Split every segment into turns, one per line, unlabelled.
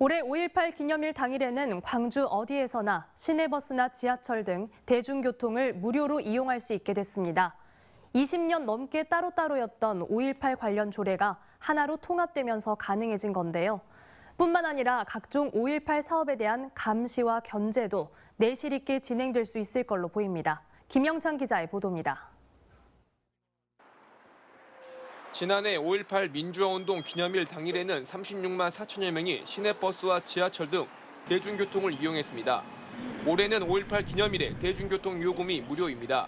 올해 5.18 기념일 당일에는 광주 어디에서나 시내버스나 지하철 등 대중교통을 무료로 이용할 수 있게 됐습니다. 20년 넘게 따로따로였던 5.18 관련 조례가 하나로 통합되면서 가능해진 건데요. 뿐만 아니라 각종 5.18 사업에 대한 감시와 견제도 내실 있게 진행될 수 있을 걸로 보입니다. 김영찬 기자의 보도입니다.
지난해 5.18 민주화운동 기념일 당일에는 36만 4천여 명이 시내버스와 지하철 등 대중교통을 이용했습니다. 올해는 5.18 기념일에 대중교통 요금이 무료입니다.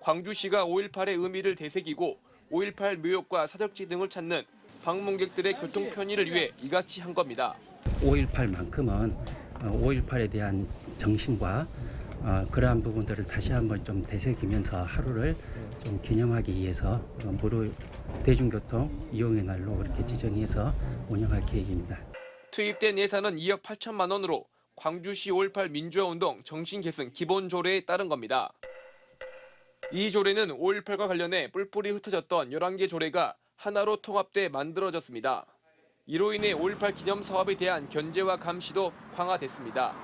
광주시가 5.18의 의미를 되새기고 5.18 묘역과 사적지 등을 찾는 방문객들의 교통 편의를 위해 이같이 한 겁니다.
5.18만큼은 5.18에 대한 정신과 그러한 부분들을 다시 한번 좀 되새기면서 하루를 좀 기념하기 위해서 무료 대중교통 이용의 날로 그렇게 지정해서 운영할 계획입니다.
투입된 예산은 2억 8천만 원으로 광주시 5.18 민주화운동 정신계승 기본조례에 따른 겁니다. 이 조례는 5.18과 관련해 뿔뿔이 흩어졌던 11개 조례가 하나로 통합돼 만들어졌습니다. 이로 인해 5.18 기념 사업에 대한 견제와 감시도 강화됐습니다.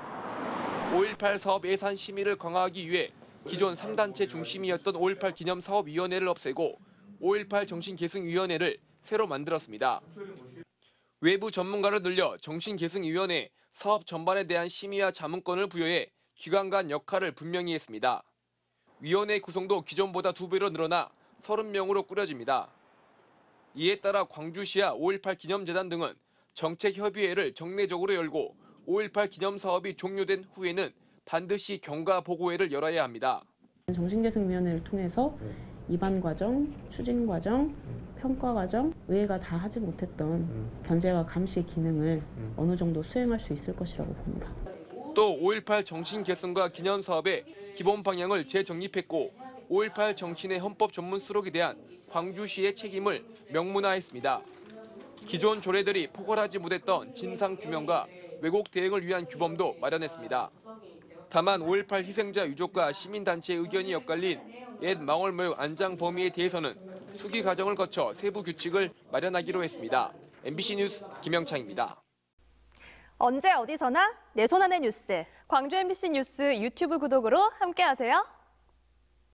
5.18 사업 예산 심의를 강화하기 위해 기존 3단체 중심이었던 5.18 기념사업위원회를 없애고 5.18 정신계승위원회를 새로 만들었습니다. 외부 전문가를 늘려 정신계승위원회 사업 전반에 대한 심의와 자문권을 부여해 기관 간 역할을 분명히 했습니다. 위원회 구성도 기존보다 2배로 늘어나 30명으로 꾸려집니다. 이에 따라 광주시와 5.18 기념재단 등은 정책협의회를 정례적으로 열고 5.18 기념사업이 종료된 후에는 반드시 경과보고회를 열어야 합니다.
정신계승위원회를 통해서 입안 과정, 추진 과정, 평가 과정, 의회가 다 하지 못했던 견제와 감시 기능을 어느 정도 수행할 수 있을 것이라고 봅니다.
또 5.18 정신계승과 기념사업의 기본 방향을 재정립했고 5.18 정신의 헌법 전문 수록에 대한 광주시의 책임을 명문화했습니다. 기존 조례들이 포괄하지 못했던 진상규명과 왜곡 대응을 위한 규범도 마련했습니다. 다만 5.18 희생자 유족과 시민단체의 의견이 엇갈린 옛 망월묘역 안장 범위에 대해서는 수기 과정을 거쳐 세부 규칙을 마련하기로 했습니다. MBC 뉴스 김영창입니다.
언제 어디서나 내 손 안의 뉴스. 광주 MBC 뉴스 유튜브 구독으로 함께하세요.